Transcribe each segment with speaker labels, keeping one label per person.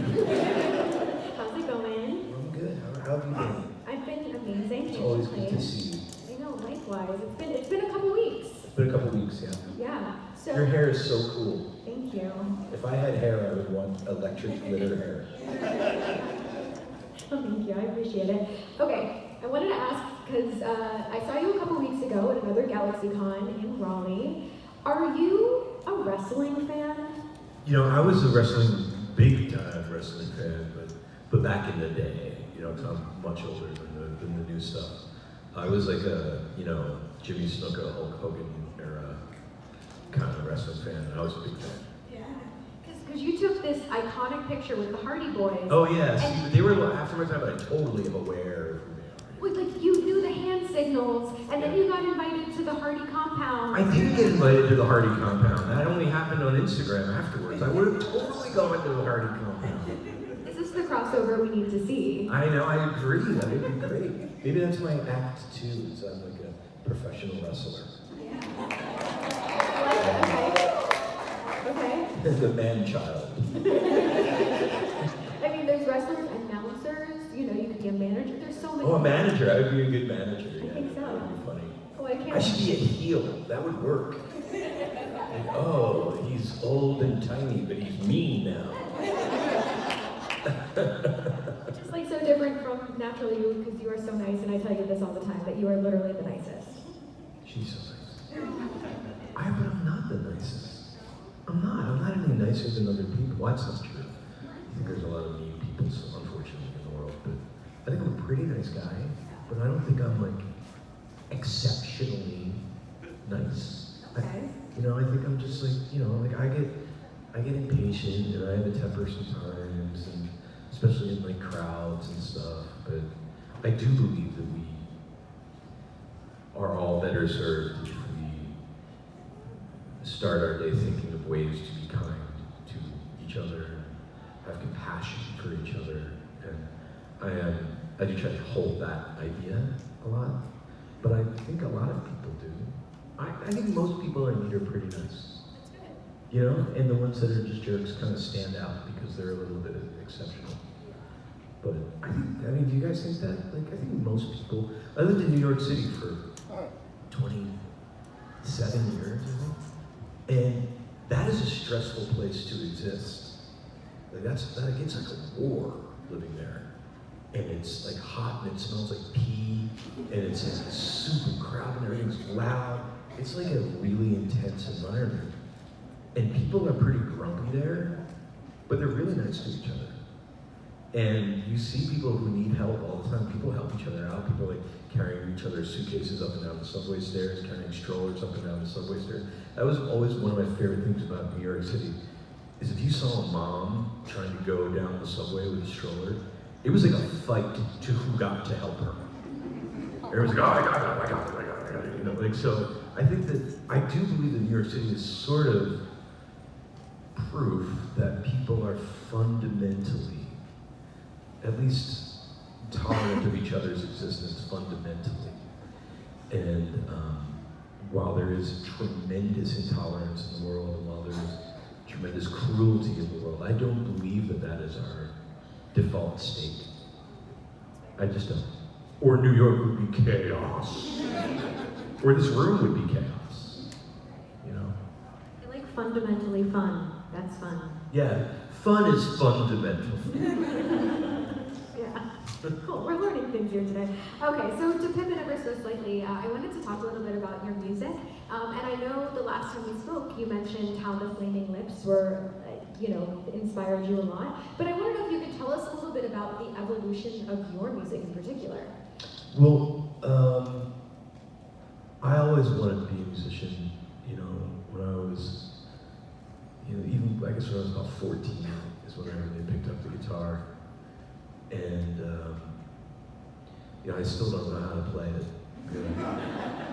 Speaker 1: How's it going?
Speaker 2: I'm good. How have you been?
Speaker 1: I've been amazing.
Speaker 2: It's always good to see you.
Speaker 1: I know, likewise. It's been a couple weeks.
Speaker 2: It's been a couple weeks, yeah.
Speaker 1: Yeah. So
Speaker 2: Your hair is so cool.
Speaker 1: Thank you.
Speaker 2: If I had hair, I would want electric glitter hair.
Speaker 1: Oh, thank you. I appreciate it. Okay, I wanted to ask because I saw you a couple weeks ago at another Galaxycon in Raleigh. Are you a wrestling fan?
Speaker 3: You know, I was a big time wrestling fan, but back in the day, you know, 'cause I'm much older than the new stuff. I was like a, you know, Jimmy Snuka, Hulk Hogan era kind of wrestling fan. I was a big fan.
Speaker 1: Yeah. Because you took this iconic picture with the Hardy Boys.
Speaker 3: Oh yeah, see, they were after my time, but I totally am aware of who they are.
Speaker 1: Wait, like you knew the hand signals, and then you got invited to the Hardy compound.
Speaker 3: I didn't get invited to the Hardy compound. That only happened on Instagram afterwards. I would have totally gone to the Hardy compound.
Speaker 1: Is this the crossover we need to see?
Speaker 3: I know, I agree. That would be great.
Speaker 2: Maybe that's my act too, is I'm like a professional wrestler.
Speaker 1: Yeah. Okay.
Speaker 2: The man-child.
Speaker 1: I mean, there's wrestlers, announcers, you know, you could be a manager. There's so many.
Speaker 3: Oh, a manager. I would be a good manager.
Speaker 1: I think so.
Speaker 3: That would be funny.
Speaker 1: Oh, I can't.
Speaker 3: I should be a heel. That would work. Like, oh, he's old and tiny, but he's mean now.
Speaker 1: Just like so different from natural you, because you are so nice, and I tell you this all the time, that you are literally the nicest.
Speaker 3: She's so nice. But I'm not the nicest. I'm not any nicer than other people. Well, that's not true. I think there's a lot of mean people, unfortunately, in the world. But I think I'm a pretty nice guy. But I don't think I'm like exceptionally nice.
Speaker 1: Okay.
Speaker 3: You know, I think I'm just like, you know, like I get impatient and I have a temper sometimes, and especially in like crowds and stuff. But I do believe that we are all better served if we start our day thinking of ways to be kind to each other, have compassion for each other, and I do try to hold that idea a lot, but I think a lot of people do. I think most people I meet are pretty nice. You know, and the ones that are just jerks kind of stand out because they're a little bit exceptional. But I mean, do you guys think that? Like, I think most people, I lived in New York City for 27 years, I think. And that is a stressful place to exist. Like it's like a war living there. And it's like hot and it smells like pee, and it's like super crowded and everything's loud. It's like a really intense environment. And people are pretty grumpy there, but they're really nice to each other. And you see people who need help all the time. People help each other out. People like carrying each other's suitcases up and down the subway stairs, carrying strollers up and down the subway stairs. That was always one of my favorite things about New York City, is if you saw a mom trying to go down the subway with a stroller, it was like a fight to who got to help her. Everyone's like, oh, I got it. You know, like, so I think that, I do believe that New York City is sort of proof that people are fundamentally, at least tolerant of each other's existence fundamentally. And while there is tremendous intolerance in the world, and while there is tremendous cruelty in the world, I don't believe that that is our default state. I just don't. Or New York would be chaos. Or this room would be chaos. You know?
Speaker 1: I like fundamentally fun. That's fun.
Speaker 3: Yeah, fun is fundamental.
Speaker 1: Yeah. Cool. We're learning things here today. Okay, so to pivot ever so slightly, I wanted to talk a little bit about your music. And I know the last time we spoke, you mentioned how the Flaming Lips were, inspired you a lot. But I want to know if you could tell us a little bit about the evolution of your music in particular.
Speaker 3: Well, I always wanted to be a musician, you know, when I was, even, I guess when I was about 14 is when I really picked up the guitar. And, I still don't know how to play it. Really.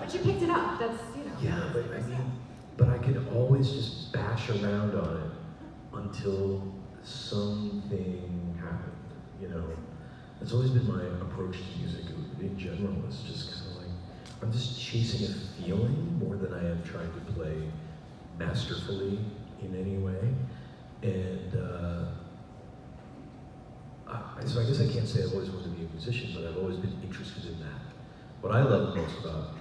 Speaker 1: But you picked it up, that's,
Speaker 3: Yeah, but I could always just bash around on it until something happened, That's always been my approach to music in general. It's just kind of like, I'm just chasing a feeling more than I am trying to play masterfully in any way. And so I guess I can't say I've always wanted to be a musician, but I've always been interested in that. What I love most about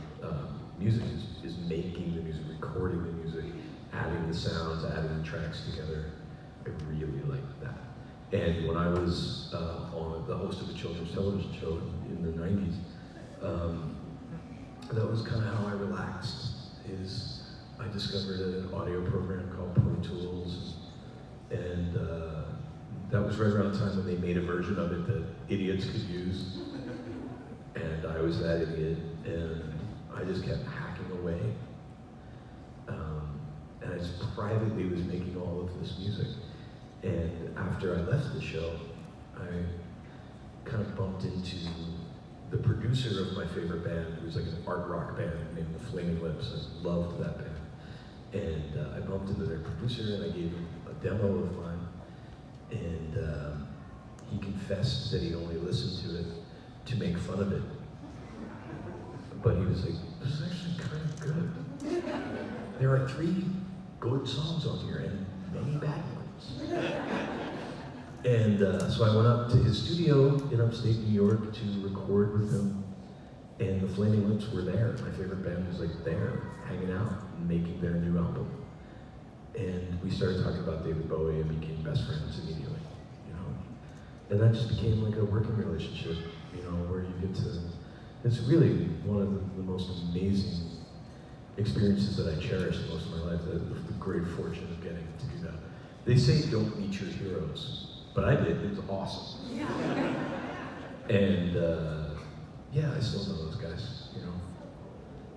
Speaker 3: music is making the music, recording the music, adding the sounds, adding the tracks together. I really like that. And when I was on the host of a children's television show in the 90s, that was kind of how I relaxed. I discovered an audio program called Pro Tools, and that was right around the time when they made a version of it that idiots could use. And I was that idiot, and I just kept hacking away. And I just privately was making all of this music. And after I left the show, I kind of bumped into the producer of my favorite band, who was like an art rock band named The Flaming Lips. I loved that band. And I bumped into their producer and I gave him a demo of mine. And he confessed that he only listened to it to make fun of it. But he was like, this is actually kind of good. There are 3 good songs on here and many bad ones. And so I went up to his studio in upstate New York to record with him. And the Flaming Lips were there. My favorite band was like there, hanging out, making their new album. And we started talking about David Bowie and became best friends immediately, you know. And that just became like a working relationship, you know, where you get to, it's really one of the most amazing experiences that I cherish the most of my life, the great fortune of getting to do that. They say don't meet your heroes, but I did, it was awesome.
Speaker 1: Yeah.
Speaker 3: And yeah, I still know those guys, you know.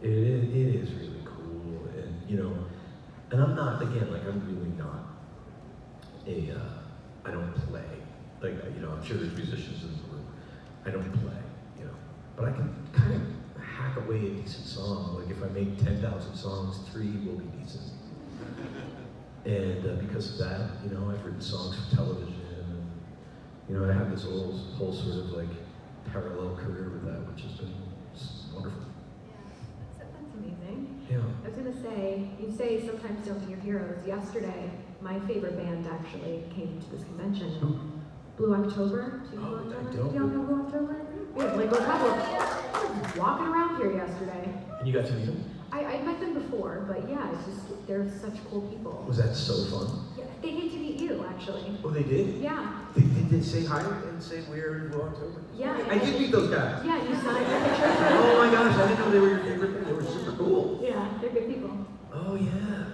Speaker 3: It is really cool, and you know, and I'm not, again, like I'm really not I don't play. Like, you know, I'm sure there's musicians in the room. I don't play, you know. But I can kind of hack away a decent song. Like if I make 10,000 songs, 3 will be decent. And because of that, you know, I've written songs for television, and you know, I have this whole sort of like parallel career with that, which has been wonderful.
Speaker 1: Yeah, that's amazing.
Speaker 3: Yeah.
Speaker 1: I was gonna say, you say sometimes don't be your heroes. Yesterday, my favorite band actually came to this convention. Blue October. Do you know Blue October?
Speaker 3: I don't.
Speaker 1: You don't know Blue October? We had like a couple of walking around here yesterday.
Speaker 3: And you got to meet them?
Speaker 1: I met them before, but yeah, it's just, they're such cool people.
Speaker 3: Was that so fun?
Speaker 1: Yeah, they came to meet you, actually.
Speaker 3: Oh, they did?
Speaker 1: Yeah.
Speaker 3: Did they say hi and say we're in Blue October?
Speaker 1: Yeah.
Speaker 3: I did meet those guys.
Speaker 1: Yeah, you signed a picture for
Speaker 3: Oh
Speaker 1: them.
Speaker 3: my gosh, I didn't know they were your favorite thing. They were super cool.
Speaker 1: Yeah, they're good people.
Speaker 3: Oh yeah.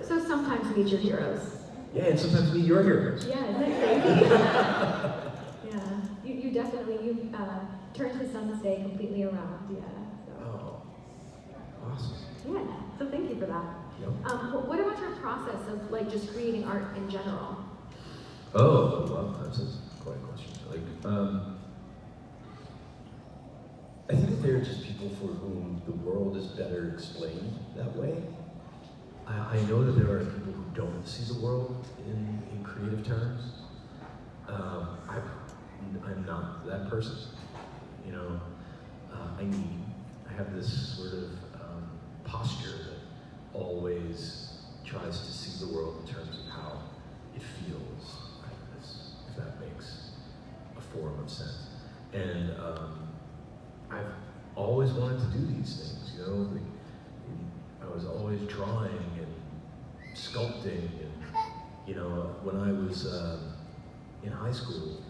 Speaker 1: So sometimes meet your heroes.
Speaker 3: Yeah, and sometimes meet your heroes.
Speaker 1: Yeah, isn't it crazy? Yeah, you definitely, turned his son's day completely around, yeah. So.
Speaker 3: Oh, awesome.
Speaker 1: Yeah, so thank you for that.
Speaker 3: Yep.
Speaker 1: What about your process of like just creating art in general?
Speaker 3: Oh, well, that's quite a question. Like, I think that there are just people for whom the world is better explained that way. I know that there are people who don't see the world in creative terms. I'm not that person. You know, I have this sort of posture that always tries to see the world in terms of how it feels, if that makes a form of sense. And I've always wanted to do these things, you know. Like, I was always drawing and sculpting, and you know, when I was in high school,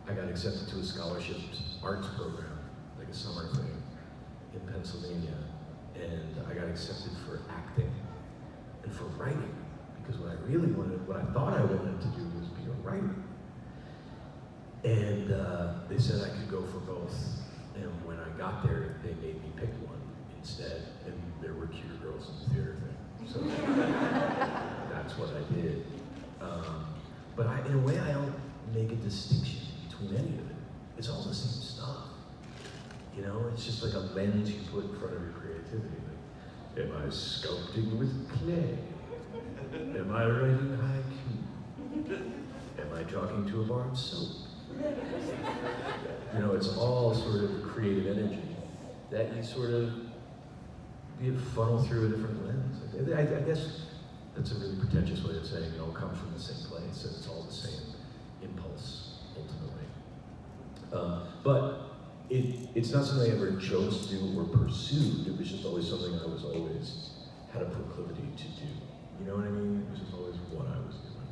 Speaker 3: I got accepted to a scholarship arts program, like a summer thing, in Pennsylvania, and I got accepted for acting and for writing, because what I thought I wanted to do was be a writer. And they said I could go for both, and when I got there, they made me pick one instead, and there were cuter girls in the theater thing, so that's what I did. But in a way, I don't make a distinction between any of it. It's all the same stuff. You know, it's just like a lens you put in front of your creativity. Like, am I sculpting with clay? Am I writing haiku? Am I talking to a bar of soap? You know, it's all sort of creative energy that you sort of funnel through a different lens. I guess that's a really pretentious way of saying it all comes from the same place, and it's all the same impulse, ultimately. But it's not something I ever chose to do or pursued. It was just always something I was always had a proclivity to do. You know what I mean? It was just always what I was doing.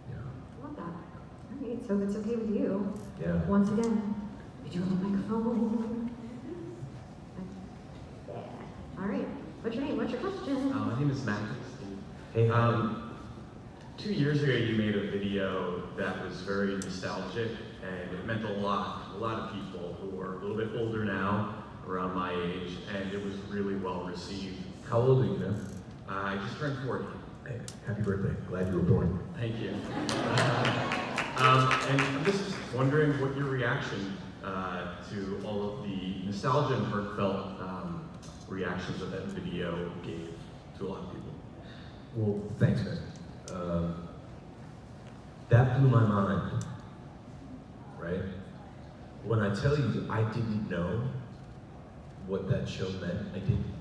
Speaker 3: Yeah.
Speaker 1: I love that. All right, so if it's okay with you,
Speaker 3: Yeah.
Speaker 1: once again, could you hold the microphone? Yeah. All right. What's your name? What's your question?
Speaker 4: My name is Matt.
Speaker 3: Hey,
Speaker 4: 2 years ago, you made a video that was very nostalgic, and it meant a lot to a lot of people who are a little bit older now, around my age, and it was really well received.
Speaker 3: how old are you now?
Speaker 4: I just turned 40.
Speaker 3: Hey, happy birthday. Glad you were born.
Speaker 4: Thank you. And I'm just wondering what your reaction to all of the nostalgia and heartfelt reactions that that video gave to a lot of people.
Speaker 3: Well, thanks, man. That blew my mind, right? When I tell you I didn't know what that show meant, I didn't.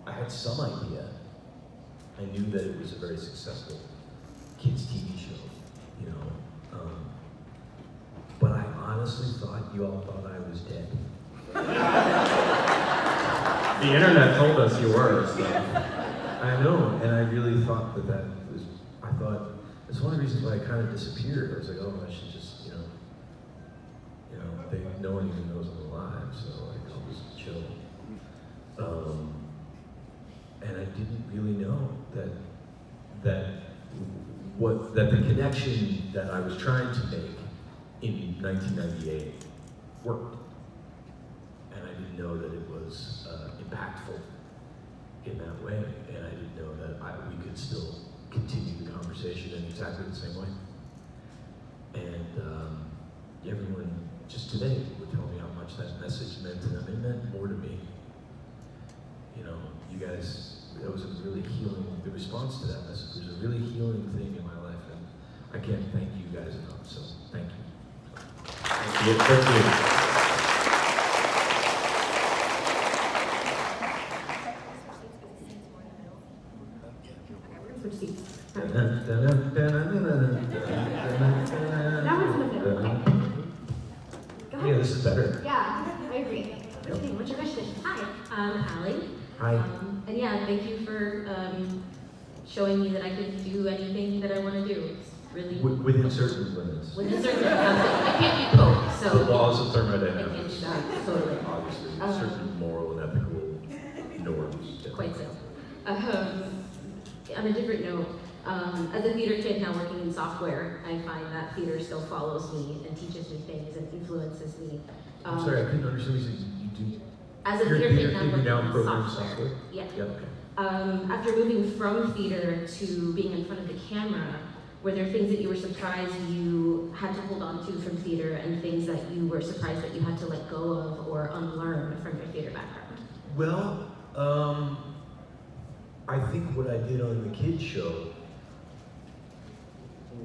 Speaker 3: I had some idea. I knew that it was a very successful kids' TV show, you know. But I honestly thought you all thought I was dead.
Speaker 4: The internet told us you were, so.
Speaker 3: I know, and I really thought that was, I thought, it's one of the reasons why I kind of disappeared. I was like, oh, I should just, no one even knows I'm alive, so like, I'll just chill. And I didn't really know that the connection that I was trying to make in 1998 worked. And I didn't know that it was impactful in that way, and I didn't know that we could still continue the conversation in exactly the same way. And everyone just today would tell me how much that message meant to them. It meant more to me. You know, you guys, that was a really healing, the response to that message was a really healing thing in my life, and I can't thank you guys enough, so thank you. Thank you.
Speaker 1: Switch seats.
Speaker 3: Yeah,
Speaker 1: That one's in the middle. Okay. Go ahead.
Speaker 3: this is better.
Speaker 1: Yeah, I agree. What's your name? What's your question?
Speaker 5: Hi, I'm Allie.
Speaker 3: Hi.
Speaker 5: And yeah, thank you for showing me that I can do anything that I want to do. It's really
Speaker 3: Within certain limits.
Speaker 5: within certain I can't do code, so
Speaker 3: The laws of
Speaker 5: I can't do
Speaker 3: thermodynamics.
Speaker 5: that totally.
Speaker 3: Obviously, certain moral and ethical norms.
Speaker 5: Quite so. On a different note, as a theater kid now working in software, I find that theater still follows me and teaches me things and influences me.
Speaker 3: I'm sorry, I couldn't understand what you said. You do.
Speaker 5: As a
Speaker 3: You're
Speaker 5: theater kid now
Speaker 3: you
Speaker 5: working
Speaker 3: now
Speaker 5: in
Speaker 3: program
Speaker 5: software. Yeah.
Speaker 3: Yeah, okay.
Speaker 5: After moving from theater to being in front of the camera, were there things that you were surprised you had to hold on to from theater and things that you were surprised that you had to let go of or unlearn from your theater background?
Speaker 3: Well, I think what I did on the kids show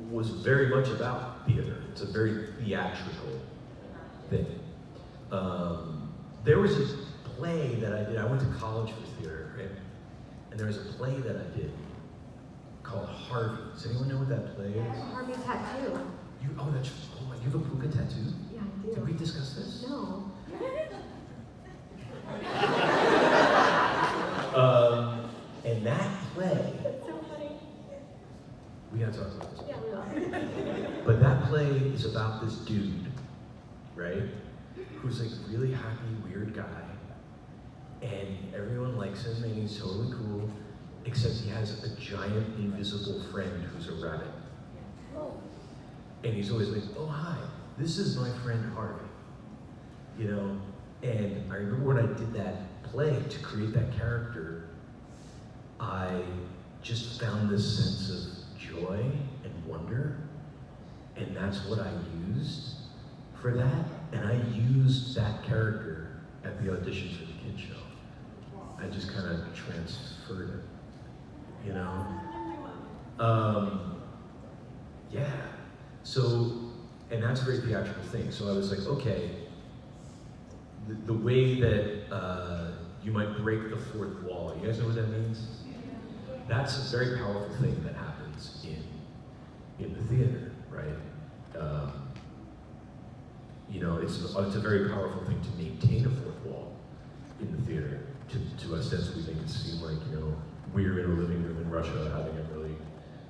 Speaker 3: was very much about theater. It's a very theatrical thing. There was a play that I did. I went to college for theater, right? And there was a play that I did called Harvey. Does anyone know what that play is?
Speaker 1: Harvey tattoo.
Speaker 3: You have a puka tattoo?
Speaker 1: Yeah, I do.
Speaker 3: Did we discuss this?
Speaker 1: No.
Speaker 3: And that play,
Speaker 1: That's so funny.
Speaker 3: we gotta talk about this.
Speaker 1: Yeah, we will.
Speaker 3: But that play is about this dude, right? Who's like a really happy, weird guy. And everyone likes him and he's totally cool, except he has a giant invisible friend who's a rabbit. And he's always like, oh hi, this is my friend Harvey. You know? And I remember when I did that play to create that character, I just found this sense of joy and wonder. And that's what I used for that. And I used that character at the audition for the kids show. I just kind of transferred it, you know? Yeah. So, and that's a very theatrical thing. So I was like, okay, the way that you might break the fourth wall, you guys know what that means? That's a very powerful thing that happens in the theater, right? it's a very powerful thing to maintain a fourth wall in the theater, to ostensibly make it seem like, we're in a living room in Russia having a really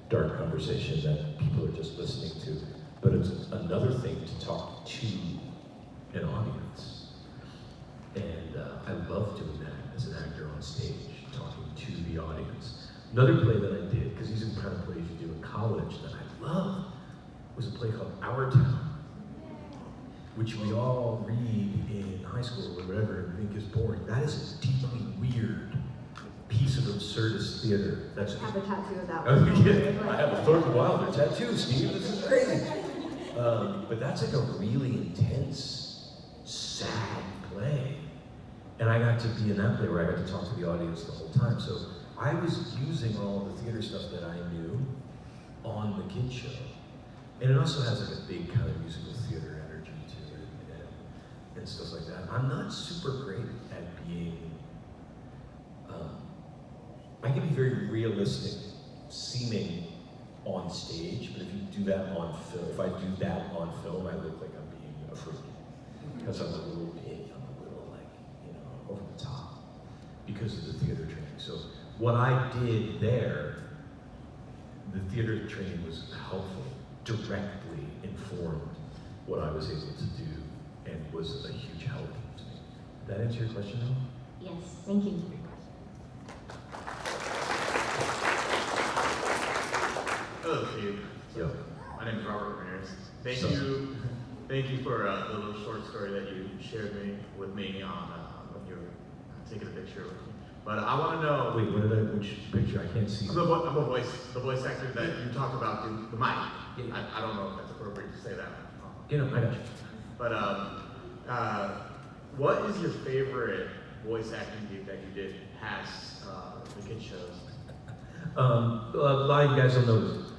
Speaker 3: dark conversation that people are just listening to. But it's another thing to talk to an audience. And I love doing that as an actor on stage, talking to the audience. Another play that I did, because these are the kind of plays you do in college that I love, was a play called Our Town, which we all read in high school or whatever and think is boring. That is a deeply weird piece of absurdist theater. That's
Speaker 1: I have a tattoo of that
Speaker 3: Oh,
Speaker 1: one.
Speaker 3: yeah. I have a Thornton Wilder tattoo, Steve. This is crazy. But that's like a really intense, sad play. And I got to be in that play where I got to talk to the audience the whole time. So I was using all the theater stuff that I knew on the kid show. And it also has like a big kind of musical theater energy to it and stuff like that. I'm not super great at being, I can be very realistic seeming on stage, but if you do that on film, if I do that on film, I look like I'm being a freak. Because I'm a little big, I'm a little like, over the top because of the theater training. So what I did there, the theater training was helpful, directly informed what I was able to do and was a huge help to me. Did that answer your question, though?
Speaker 5: Yes, thank you.
Speaker 4: Hello, Steve.
Speaker 3: Yo.
Speaker 4: My name is Robert Ramirez. Thank
Speaker 3: So-
Speaker 4: you for the little short story that you shared with me on when you were taking a picture with me. But I want to know.
Speaker 3: Wait, which picture? I can't see.
Speaker 4: I'm the voice actor that you talk about, the mic.
Speaker 3: Yeah.
Speaker 4: I don't know if that's appropriate to say that.
Speaker 3: I got you.
Speaker 4: But what is your favorite voice acting gig that you did past the kid shows?
Speaker 3: A lot of you guys don't know this.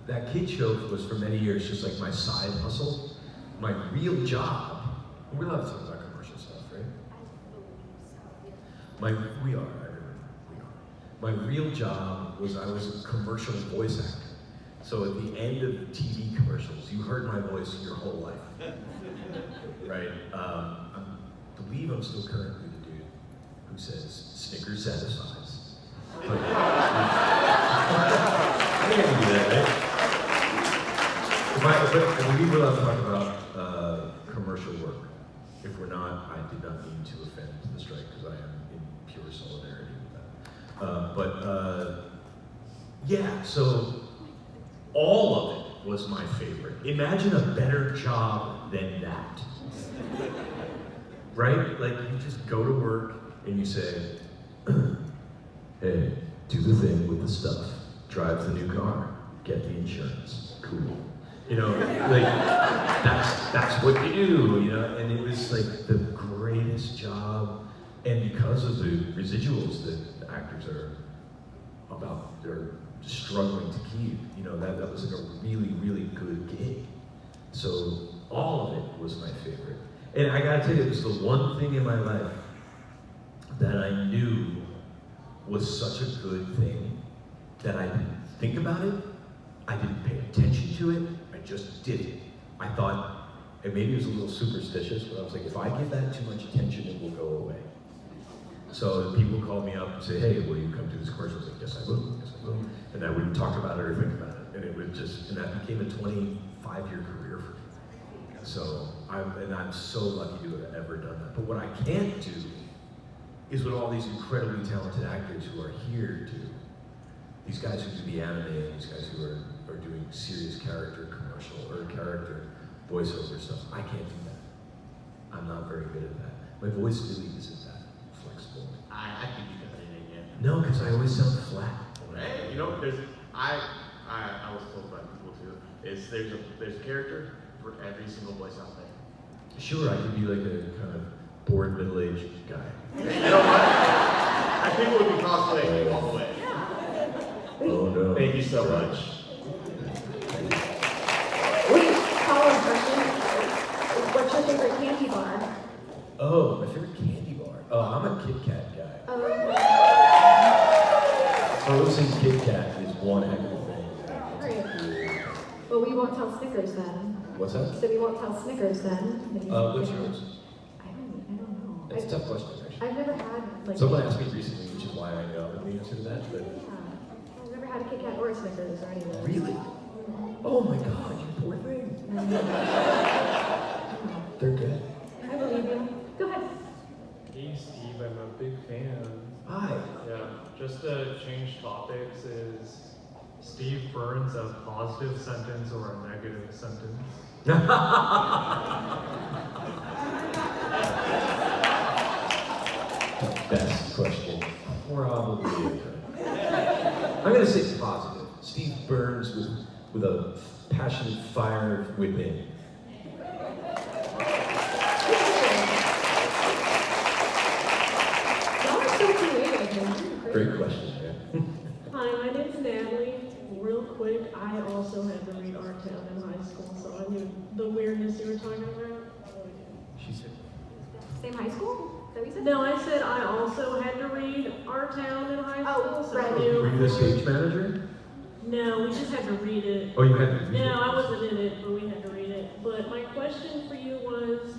Speaker 3: That kid show was for many years just like my side hustle. My real job, we're allowed to talk about commercial stuff, right? We are. My real job was I was a commercial voice actor. So at the end of TV commercials, you heard my voice your whole life, right? I believe I'm still currently the dude who says, Snickers satisfies. I think I can do that, right? But we will have to talk about commercial work. If we're not, I did not mean to offend the strike because I am in pure solidarity with that. Yeah, so all of it was my favorite. Imagine a better job than that. Right? Like you just go to work and you say, hey, do the thing with the stuff, drive the new car, get the insurance, cool. Like that's what you do, and it was like the greatest job. And because of the residuals that the actors they're struggling to keep, that was like a really, really good gig. So all of it was my favorite. And I gotta tell you, it was the one thing in my life that I knew was such a good thing that I didn't think about it, I didn't pay attention to it, I just did it. I thought, and maybe it was a little superstitious, but I was like, if I give that too much attention, it will go away. So people called me up and say, hey, will you come do this commercial? I was like, yes, I will. And I wouldn't talk about it or think about it. And it would and that became a 25-year career for me. So, I'm so lucky to have ever done that. But what I can't do is what all these incredibly talented actors who are here do. These guys who do the anime, and these guys who are doing serious character commercial or character voiceover stuff. I can't do that. I'm not very good at that. My voice really isn't that flexible.
Speaker 4: I think you got anything yet.
Speaker 3: No, because I always sound flat.
Speaker 4: Hey, I was told by people too, there's a character for every single voice out there.
Speaker 3: Sure, I could be like a kind of bored middle-aged guy.
Speaker 4: You know what? I think it would be cosplaying all the way.
Speaker 3: Oh no.
Speaker 4: Thank you so much.
Speaker 1: Follow-up question. What's your favorite candy bar?
Speaker 3: Oh, my favorite candy bar. Oh, I'm a Kit Kat guy. Frozen Kit Kat is one heck of a thing.
Speaker 1: Great. Well, we won't tell Snickers then.
Speaker 2: What's that?
Speaker 1: So we won't tell Snickers then.
Speaker 2: What's yours?
Speaker 1: I don't know.
Speaker 2: It's a tough question, actually.
Speaker 1: I've never had like.
Speaker 2: Someone asked me recently, which is why I know the answer to that, but
Speaker 1: Yeah. I've never had a Kit Kat or a Snickers or anything.
Speaker 2: really? Oh my god, you poor thing. They're good.
Speaker 1: I believe you. Go ahead.
Speaker 6: Hey Steve, I'm a big fan.
Speaker 2: Hi.
Speaker 6: Yeah, just to change topics, is Steve Burns a positive sentence or a negative sentence?
Speaker 2: Best question. Probably. I'm gonna say positive. Steve burns with a passionate fire within.
Speaker 1: Y'all are so creative, man.
Speaker 2: Great question, man.
Speaker 7: Hi, my name's Natalie. Real quick, I also had to read Art Town in high school, so I knew the weirdness you were talking about.
Speaker 2: She said,
Speaker 1: Same high school? Is that what you said?
Speaker 7: No, I said I also had to read Art Town in high school,
Speaker 1: Oh,
Speaker 7: so
Speaker 1: right.
Speaker 7: I knew.
Speaker 3: Were you the stage manager?
Speaker 7: No, we just had to read it.
Speaker 3: Oh, you had to read it.
Speaker 7: No, I wasn't in it, but we had to read it. But my question for you was,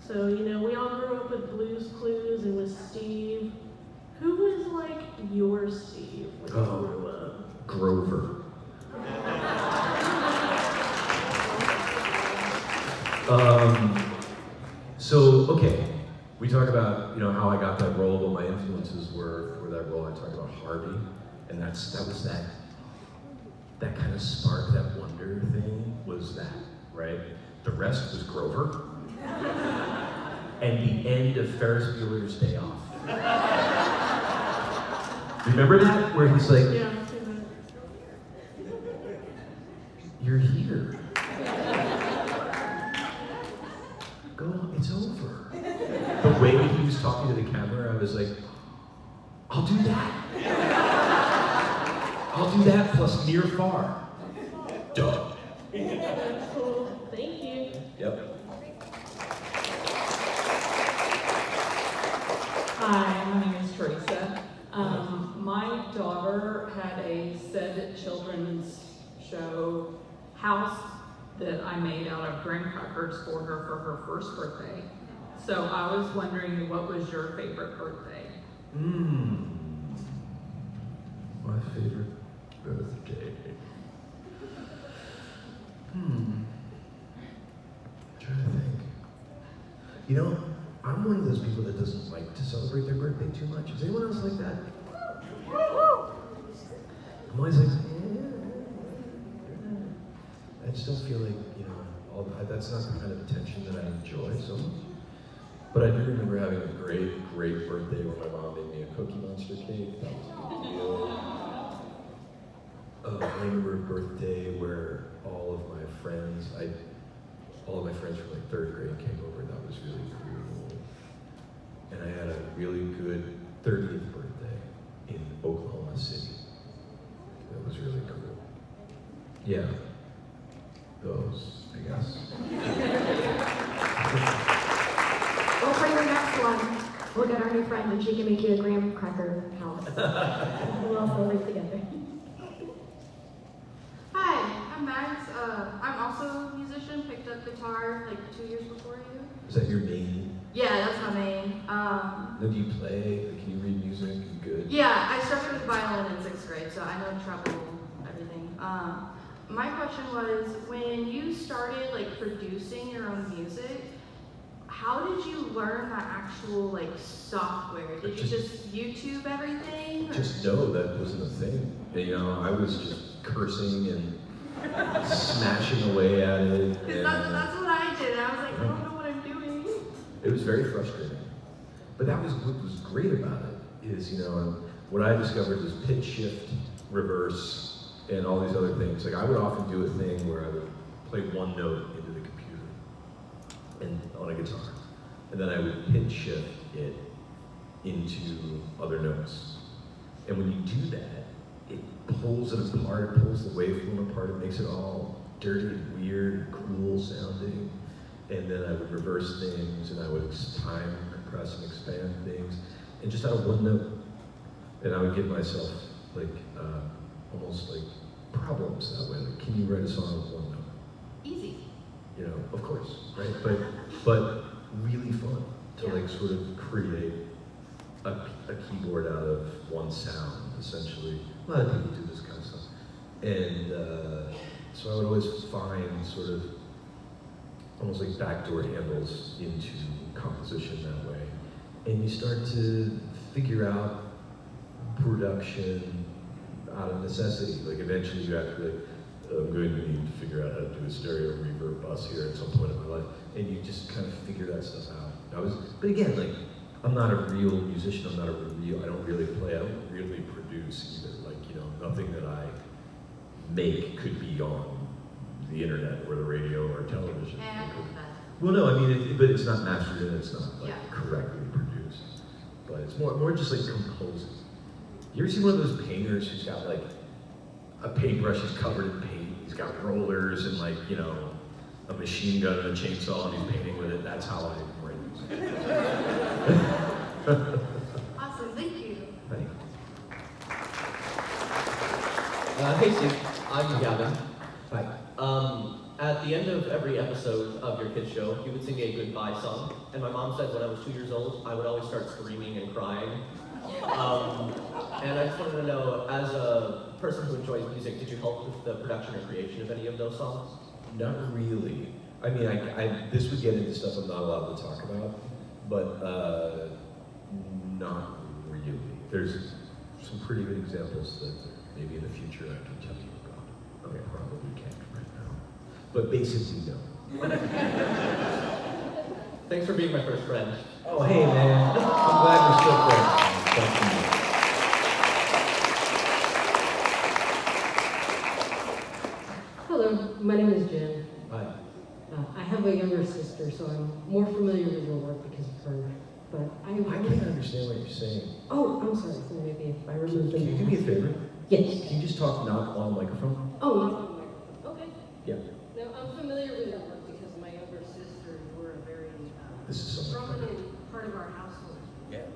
Speaker 7: so, you know, we all grew up with Blue's Clues and with Steve. Who was like your Steve when you grew up?
Speaker 3: Grover. So, okay, we talk about, how I got that role, what my influences were for that role. I talked about Harvey, and that was that kind of spark, that wonder thing was that, right? The rest was Grover, and the end of Ferris Bueller's Day Off. Remember that? Where he's like,
Speaker 7: Yeah, I've seen that.
Speaker 3: you're here. Go on, it's over. The way he was talking to the camera, I was like, I'll do that. I'll do that plus near far. Duh.
Speaker 7: That's cool. Thank you.
Speaker 3: Yep.
Speaker 8: Hi, my name is Teresa. My daughter had a said children's show house that I made out of graham crackers for her first birthday. So I was wondering, what was your favorite birthday?
Speaker 3: My favorite birthday. Trying to think. I'm one of those people that doesn't like to celebrate their birthday too much. Is anyone else like that? I'm always like, I just don't feel like, that's not the kind of attention that I enjoy so much. But I do remember having a great, great birthday where my mom made me a Cookie Monster cake. That was a big deal. I remember a birthday where all of my friends from like third grade came over. That was really cool. And I had a really good 30th birthday in Oklahoma City. That was really cool. Yeah. Those, I guess.
Speaker 1: Well, for your next one, we'll get our new friend and she can make you a graham cracker house. We'll all celebrate together.
Speaker 9: Hi, I'm Max. I'm also a musician, picked up guitar like 2 years before you.
Speaker 3: Is that your main?
Speaker 9: Yeah, that's my main.
Speaker 3: Do you play? Like, can you read music? You good?
Speaker 9: Yeah, I started with violin in 6th grade, so I know treble, everything. My question was, when you started like producing your own music, how did you learn the actual like software? Did you just YouTube everything? Or?
Speaker 3: Just know that wasn't a thing. I was just cursing and smashing away at it.
Speaker 9: Because that's what I did. I was like, I don't know what I'm doing.
Speaker 3: It was very frustrating. But that was what was great about it, is, what I discovered was pitch shift, reverse, and all these other things. Like, I would often do a thing where I would play one note into the computer and on a guitar, and then I would pitch shift it into other notes. And when you do that, it pulls it apart, it pulls the waveform apart, it makes it all dirty and weird and cool sounding. And then I would reverse things, and I would time compress and expand things, and just out of one note. And I would give myself like almost like problems that way. Like, can you write a song with one note?
Speaker 9: Easy.
Speaker 3: You know, of course, right? But really fun to like sort of create a keyboard out of one sound, essentially. A lot of people do this kind of stuff. And so I would always find sort of almost like backdoor handles into composition that way. And you start to figure out production out of necessity. Like eventually you have to be like, I'm going to need to figure out how to do a stereo reverb bus here at some point in my life. And you just kind of figure that stuff out. But again, like, I'm not a real musician, I don't really play, I don't really produce either. Like, you know, nothing that I make could be on the internet or the radio or television. Well, no, I mean, but it's not mastered and it's not like correctly produced. But it's more just like composing. You ever see one of those painters who's got like a paintbrush is covered in paint, he's got rollers and like, you know, a machine gun and a chainsaw and he's painting with it? That's how I write music.
Speaker 9: Awesome, thank you.
Speaker 3: Thank you.
Speaker 10: Hey Steve, I'm Gavin.
Speaker 3: Hi.
Speaker 10: At the end of every episode of your kids show, you would sing a goodbye song. And my mom said when I was 2 years old, I would always start screaming and crying. And I just wanted to know, as a person who enjoys music, did you help with the production or creation of any of those songs?
Speaker 3: Not really. I mean, this would get into stuff I'm not allowed to talk about, but not really. There's some pretty good examples that maybe in the future I can tell you about. I probably can't right now. But basically, no.
Speaker 10: Thanks for being my first friend.
Speaker 3: Oh, hey, man. I'm glad we're still friends. Thank you.
Speaker 11: Hello, my name is Jen.
Speaker 3: Hi.
Speaker 11: I have a younger sister, so I'm more familiar with your work because of her. But
Speaker 3: I can't understand what you're saying.
Speaker 11: Oh, I'm sorry. So maybe if I remove
Speaker 3: Can you do me a favor?
Speaker 11: Yes.
Speaker 3: Can you just talk not on the microphone?
Speaker 11: Oh, not on the microphone. Okay.
Speaker 3: Yeah.
Speaker 11: Now, I'm familiar with your work because my younger sisters were a very
Speaker 3: This is so much better.
Speaker 11: prominent part of our household.
Speaker 3: Yeah.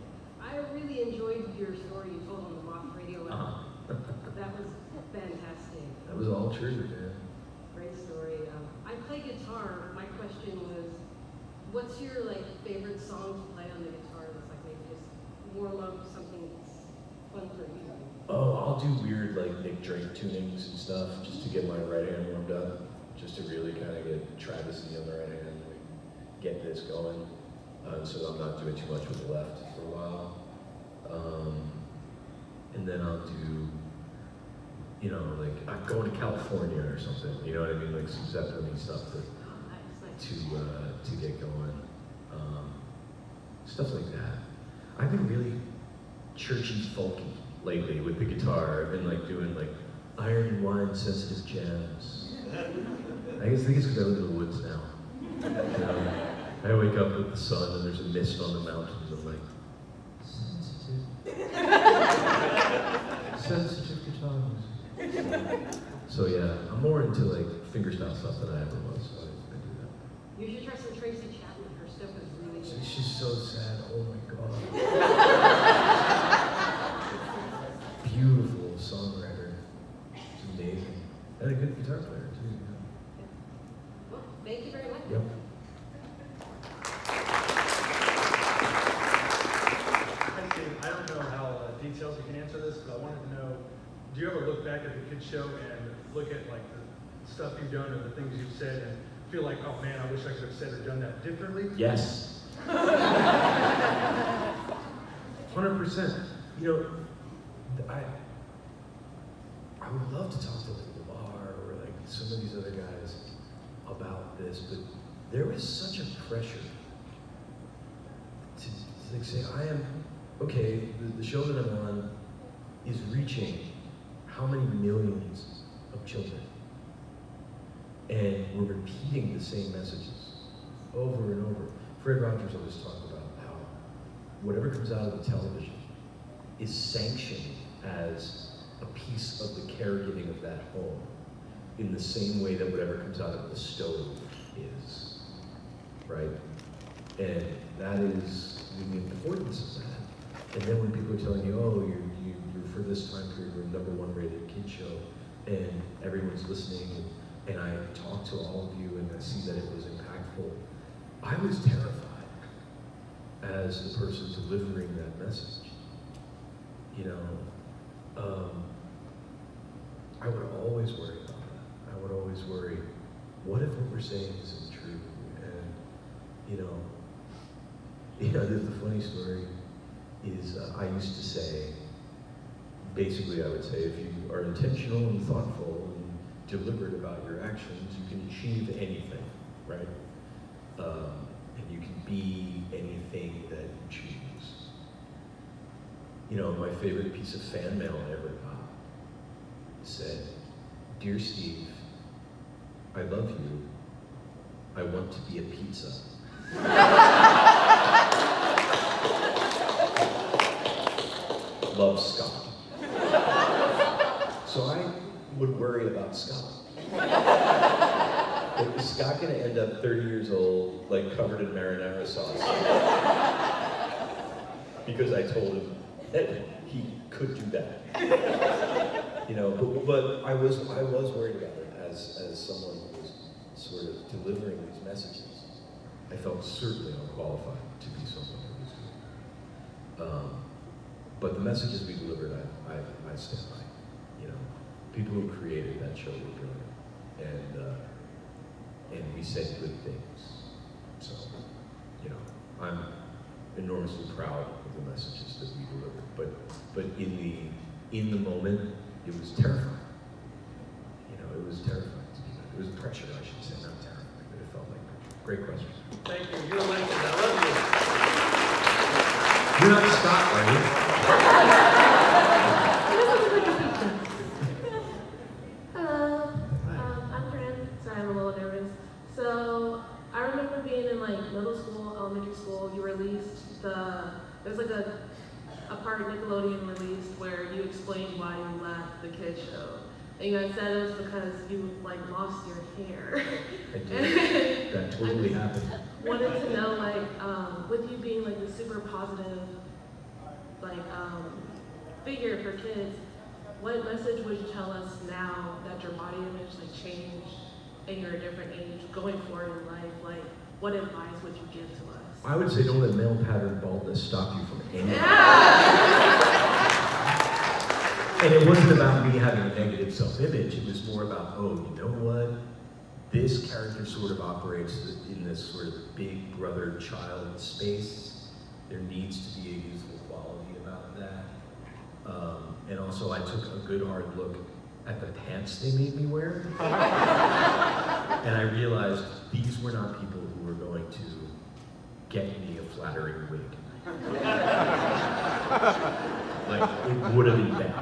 Speaker 11: I really enjoyed your story you told on the mock radio. That was fantastic.
Speaker 3: That was all true, man.
Speaker 11: Great story. I play guitar. My question was, what's your favorite song to play on the guitar? That's maybe just warm up something that's fun for you.
Speaker 3: Oh, I'll do weird Nick Drake tunings and stuff just to get my right hand warmed up, just to really kind of get Travisy on the right hand, get this going, so that I'm not doing too much with the left for a while. And then I'll do, I'm going to California or something, you know what I mean, some Zeppelin stuff to get going, stuff like that. I've been really churchy, folky lately with the guitar. I've been doing iron and wine sensitive jams. I think it's because I live in the woods now. I wake up with the sun and there's a mist on the mountains. I'm like, sensitive guitar music. So yeah, I'm more into fingerstyle stuff than I ever was. So I do that.
Speaker 11: You should try some Tracy Chapman. Her stuff is really good.
Speaker 3: She's so sad. Oh my god. Beautiful songwriter. She's amazing. And a good guitar player too. Yeah.
Speaker 11: Well, thank you very much.
Speaker 3: Yep.
Speaker 12: Hi Steve, I don't know how details you can answer this, but I wanted to know, do you ever look back at the kids show and look at the stuff you've done or the things you've said and feel like, oh man, I wish I could have said or done that differently?
Speaker 3: Yes. 100%. I would love to talk to Lamar or some of these other guys about this, but there is such a pressure to say, the show that I'm on is reaching how many millions of children? And we're repeating the same messages over and over. Fred Rogers always talked about how whatever comes out of the television is sanctioned as a piece of the caregiving of that home in the same way that whatever comes out of the stove is, right? And that is the importance of that. And then when people are telling you, oh, you're for this time period, we're #1 rated kid show, and everyone's listening, and I talk to all of you, and I see that it was impactful. I was terrified as the person delivering that message. You know, I would always worry about that. I would always worry, what if what we're saying isn't true? And the funny story is I used to say, basically I would say, if you are intentional and thoughtful and deliberate about your actions, you can achieve anything, right? And you can be anything that you choose. You know, my favorite piece of fan mail I ever got said, "Dear Steve, I love you. I want to be a pizza." Love, Scott. So I would worry about Scott. Like, is Scott gonna end up 30 years old, like covered in marinara sauce? Because I told him that he could do that. You know, but I was worried about it as someone who was sort of delivering these messages. I felt certainly unqualified to be someone who was doing it. But the messages we delivered, I stand by. You know, people who created that show were brilliant, and we said good things. So, you know, I'm enormously proud of the messages that we delivered. But in the moment, it was terrifying. You know, it was terrifying to do that. It was pressure, I should say, not terrifying, but it felt like pressure. Great question.
Speaker 12: Thank you. You're a legend. I love you.
Speaker 3: You're not Scott, are you?
Speaker 7: Hello, I'm Corinne. Sorry, I'm a little nervous. So, I remember being in like middle school, elementary school, you released there's like a part Nickelodeon released where you explained why you left the kids show. And you guys said it was because you like lost your hair.
Speaker 3: I did. That totally happened.
Speaker 7: Wanted to know, like, with you being like the super positive, like, figure for kids, what message would you tell us now that your body image like changed and you're a different age going forward in life? Like, what advice would you give to us?
Speaker 3: I would say don't let male pattern baldness stop you from anything. And it wasn't about me having a negative self-image. It was more about, oh, you know what? This character sort of operates in this sort of big brother-child space. There needs to be a youthful quality about that. And also, I took a good hard look at the pants they made me wear. And I realized these were not people who were going to get me a flattering wig. Like, it would have been bad.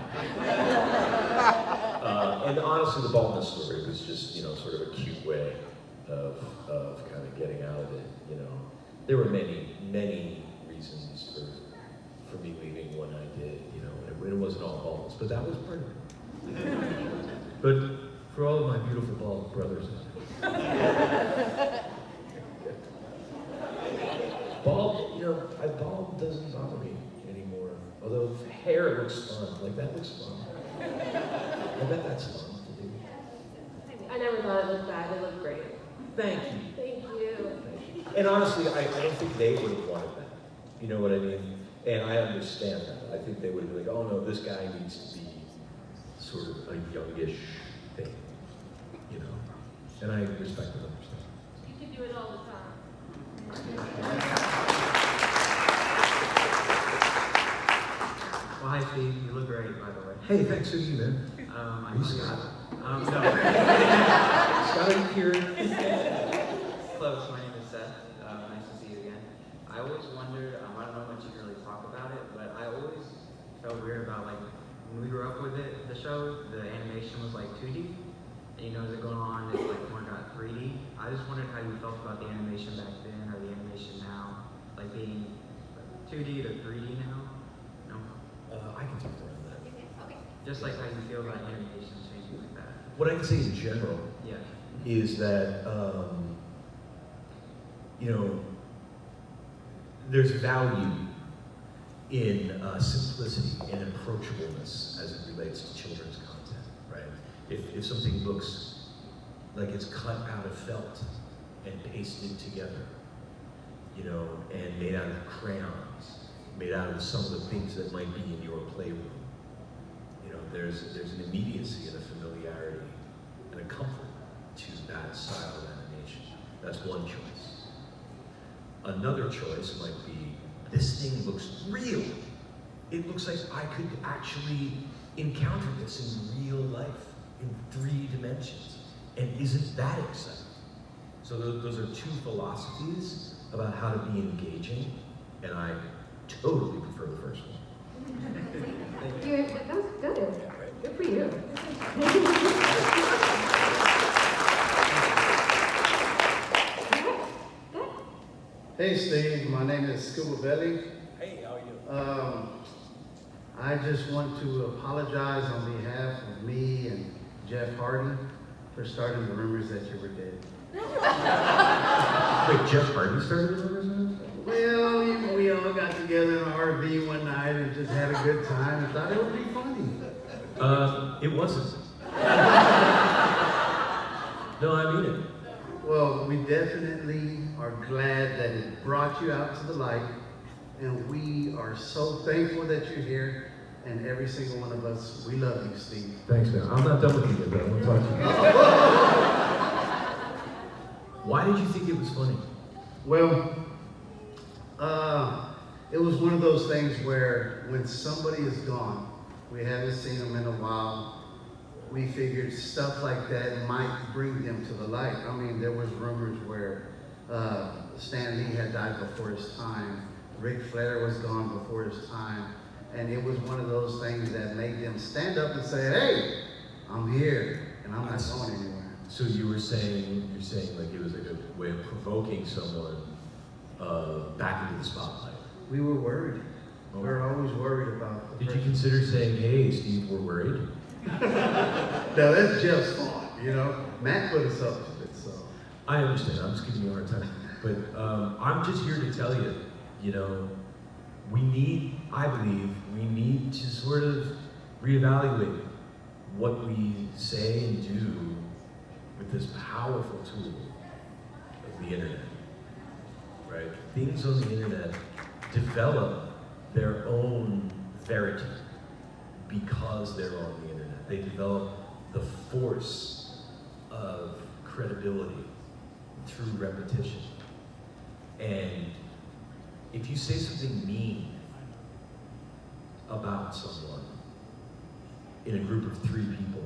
Speaker 3: And honestly, the baldness story was just, you know, sort of a cute way of kind of getting out of it, you know. There were many, many reasons for me leaving when I did, you know, and it wasn't all baldness, but that was part of it. But for all of my beautiful bald brothers, bald, you know, bald doesn't bother me anymore. Although hair looks fun, like that looks fun. I bet that's fun to do.
Speaker 7: I never thought it looked bad. It looked great.
Speaker 3: Thank you.
Speaker 7: Thank you.
Speaker 3: And honestly, I don't think they would have wanted that. You know what I mean? And I understand that. I think they would be like, oh no, this guy needs to be sort of a youngish thing. You know? And I respect and understand.
Speaker 7: You can do it all the time.
Speaker 13: Well, hi Steve, you look great, by the way.
Speaker 3: Hey, thanks to you, man.
Speaker 13: Are
Speaker 3: you Scott?
Speaker 13: No.
Speaker 3: Scott, are you here?
Speaker 13: Close, my name is Seth. Nice to see you again. I always wondered, I don't know much you can really talk about it, but I always felt weird about, like, when we grew up with it, the show, the animation was like 2D. And you know, as it going on, it's like more got 3D. I just wondered how you felt about the animation back then or the animation now, like being 2D to 3D now. No?
Speaker 3: I can talk around that.
Speaker 1: Okay.
Speaker 13: Just like how you feel about animation changing like that.
Speaker 3: What I can say in general
Speaker 13: Yeah.
Speaker 3: is that, you know, there's value in simplicity and approachableness as it relates to children's content, right? If something looks like it's cut out of felt and pasted together, you know, and made out of crayons, made out of some of the things that might be in your playroom. You know, there's an immediacy and a familiarity and a comfort to that style of animation. That's one choice. Another choice might be, this thing looks real. It looks like I could actually encounter this in real life, in 3 dimensions. And isn't that exciting? So those are 2 philosophies about how to be engaging, and I totally prefer the first one.
Speaker 1: That was good. Good for you.
Speaker 14: Hey Steve, my name is Scuba Belly.
Speaker 2: Hey, how are you?
Speaker 14: I just want to apologize on behalf of me and Jeff Hardy for starting the rumors that you were dead.
Speaker 3: Wait, Jeff Hardy started the rumors?
Speaker 14: Well, we all got together in an RV one night and just had a good time and thought it would be funny.
Speaker 3: It wasn't. No, I mean it.
Speaker 14: Well, we definitely are glad that it brought you out to the light, and we are so thankful that you're here, and every single one of us, we love you, Steve.
Speaker 3: Thanks, man. I'm not done with you yet, but I want to talk to you. Why did you think it was funny?
Speaker 14: Well, it was one of those things where when somebody is gone, we haven't seen them in a while, we figured stuff like that might bring them to the light. I mean, there was rumors where Stan Lee had died before his time, Ric Flair was gone before his time, and it was one of those things that made them stand up and say, hey, I'm here, and I'm not going anywhere.
Speaker 3: So you're saying like it was like a way of provoking someone back into the spotlight.
Speaker 14: We were worried. We're always worried about the
Speaker 3: Did you consider saying, hey, Steve, we're worried?
Speaker 14: No, that's Jeff's fault, you know? Matt put us up to it, so.
Speaker 3: I understand, I'm just giving you a hard time. But I'm just here to tell you, you know, I believe we need to sort of reevaluate what we say and do with this powerful tool of the internet, right? Things on the internet develop their own verity because they're on the internet. They develop the force of credibility through repetition. And if you say something mean about someone in a group of 3 people,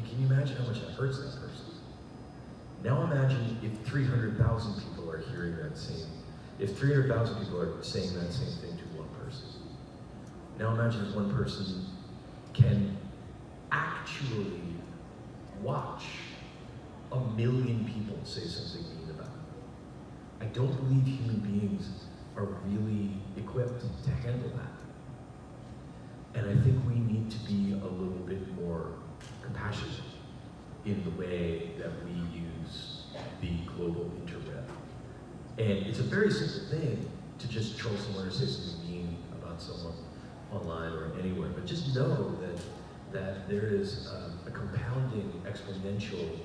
Speaker 3: can you imagine how much that hurts that person? Now imagine if 300,000 people are hearing if 300,000 people are saying that same thing to one person. Now imagine if one person can actually watch 1 million people say something mean about it. I don't believe human beings are really equipped to handle that. And I think we need to be a little bit more compassionate in the way that we use the global interweb. And it's a very simple thing to just troll someone or say something mean about someone online or anywhere, but just know that there is a compounding exponential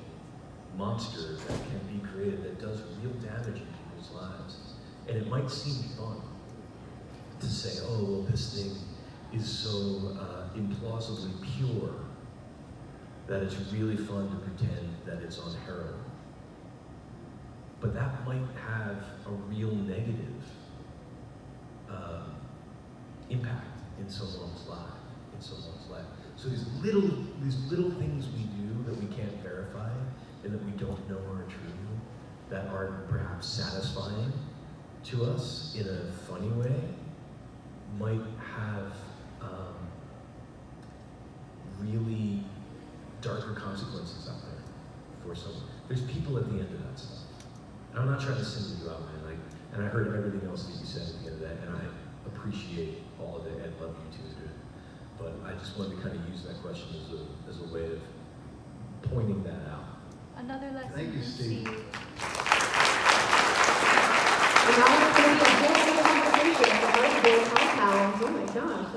Speaker 3: monster that can be created that does real damage in people's lives. And it might seem fun to say, oh, well, this thing is so implausibly pure that it's really fun to pretend that it's on heroin. But that might have a real negative impact in someone's life. So these little things we do that we can't verify and that we don't know are true, that are perhaps satisfying to us in a funny way, might have really darker consequences out there for someone. There's people at the end of that stuff. And I'm not trying to single you out, man. And I heard everything else that you said at the end of that, and I appreciate all of it and love you too, dude. But I just wanted to kind of use that question as a way of pointing that out.
Speaker 15: Another lesson.
Speaker 14: Thank you, Steve.
Speaker 1: And now it's going to be a whole other conversation about the compounds. Oh my gosh,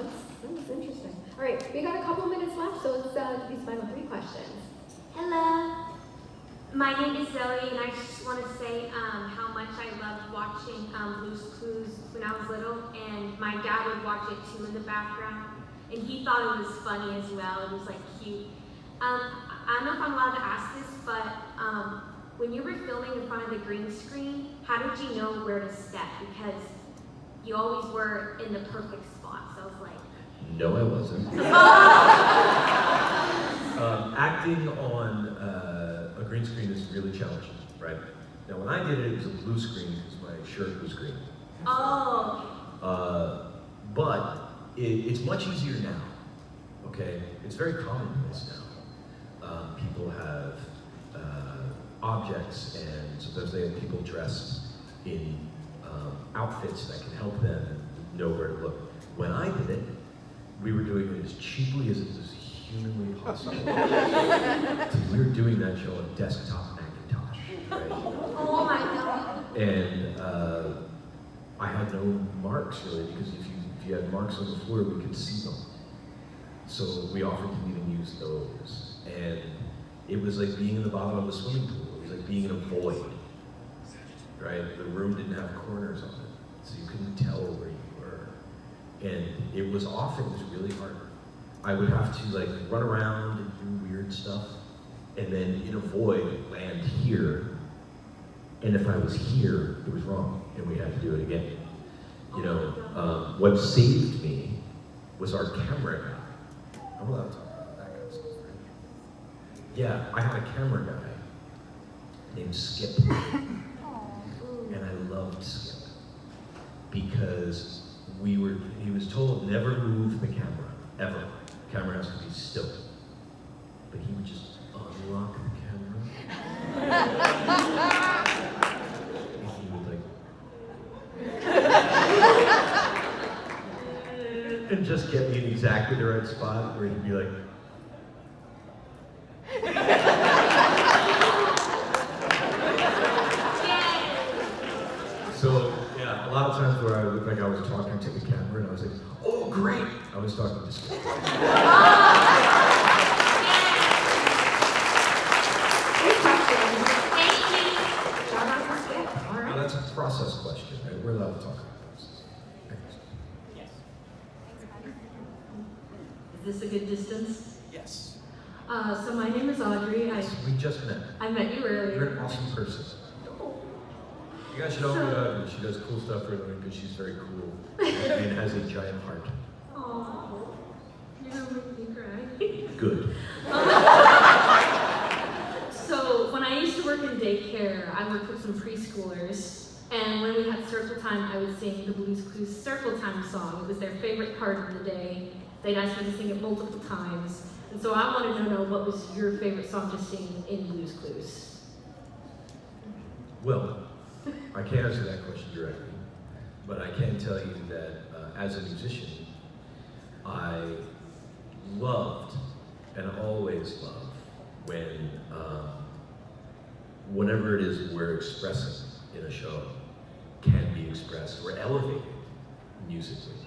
Speaker 1: that was interesting. All right, we got a couple minutes left, so let's do these final 3 questions.
Speaker 15: Hello. My name is Zoe, and I just want to say how much I loved watching Blue's Clues when I was little, and my dad would watch it too in the background, and he thought it was funny as well. It was like cute. I don't know if I'm allowed to ask this, but when you were filming in front of the green screen, how did you know where to step? Because you always were in the perfect spot, so I was like...
Speaker 3: No, I wasn't. Acting on a green screen is really challenging, right? Now, when I did it, it was a blue screen because my shirt was green.
Speaker 15: Oh.
Speaker 3: But it's much easier now, okay? It's very commonplace now. People have objects, and sometimes they have people dressed in outfits that can help them know where to look. When I did it, we were doing it as cheaply as it was humanly possible. So we were doing that show on desktop Macintosh, right?
Speaker 15: Oh my God.
Speaker 3: And I had no marks really, because if you had marks on the floor, we could see them. So we often didn't even use those. And it was like being in the bottom of a swimming pool. It was like being in a void, right? The room didn't have corners on it, so you couldn't tell where you were. And it was really hard. I would have to like run around and do weird stuff, and then in a void land here. And if I was here, it was wrong, and we had to do it again. You know, what saved me was our camera guy. I'm allowed to talk about that kind of stuff, right? Yeah, I had a camera guy named Skip, and I loved Skip because he was told never move the camera, ever. The camera has to be still. But he would just unlock the camera. And he would like, and just get me in exactly the right spot where he'd be like, so yeah, a lot of times where I looked like I was talking to the camera and I was like, oh great, I was talking to Skip. Well, that's a process question, right? We're allowed to talk about this.
Speaker 16: Yes.
Speaker 17: Is this a good distance?
Speaker 16: Yes.
Speaker 17: So my name is Audrey.
Speaker 3: We just met.
Speaker 17: I met you earlier.
Speaker 3: You're an awesome person. You guys should all meet Audrey. She does cool stuff for a living because she's very cool and has a giant heart.
Speaker 17: Oh, you're gonna make me cry.
Speaker 3: Good.
Speaker 17: So when I used to work in daycare, I worked with some preschoolers, and when we had circle time, I would sing the Blue's Clues circle time song. It was their favorite part of the day. They'd ask me to sing it multiple times, and so I wanted to know what was your favorite song to sing in Blue's Clues.
Speaker 3: Well, I can't answer that question directly, but I can tell you that as a musician, I loved and always love when whatever it is we're expressing in a show can be expressed or elevated musically.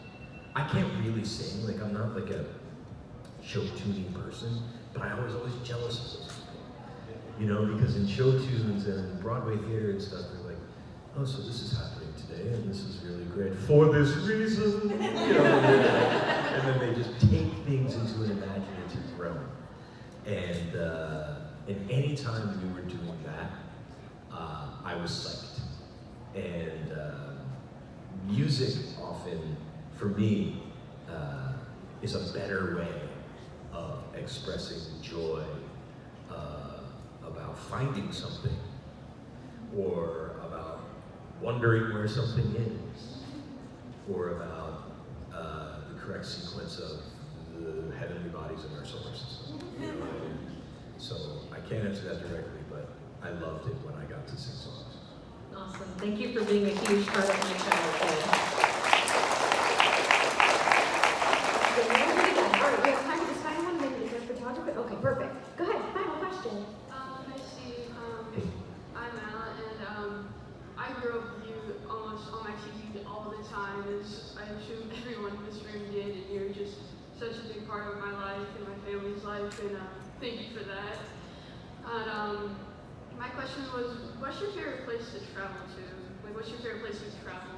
Speaker 3: I can't really sing, like I'm not like a show tuning person, but I was always jealous of those people. You know, because in show tunes and Broadway theater and stuff, they're like, oh, so this is happening today, and this is really great for this reason. You know, and then they just take things into an imaginative realm. And any time we were doing that, I was psyched. And music often, for me, is a better way of expressing joy about finding something, or about wondering where something is, or about the correct sequence of the heavenly bodies in our solar system. You know what I mean? So I can't answer that directly, but I loved it when I got to sing songs.
Speaker 17: Awesome. Thank you for being a huge part of my childhood.
Speaker 1: All right, we have time for this final one, maybe the photographer. Okay, perfect. Go ahead, final question.
Speaker 18: Hi Steve, I'm Anna, and I grew up with you almost on my TV all the time, as I assume everyone in this room did, and you're just such a big part of my life and my family's life, and thank you for that. And my question was, what's your favorite place to travel to? Like, what's your favorite place you've traveled?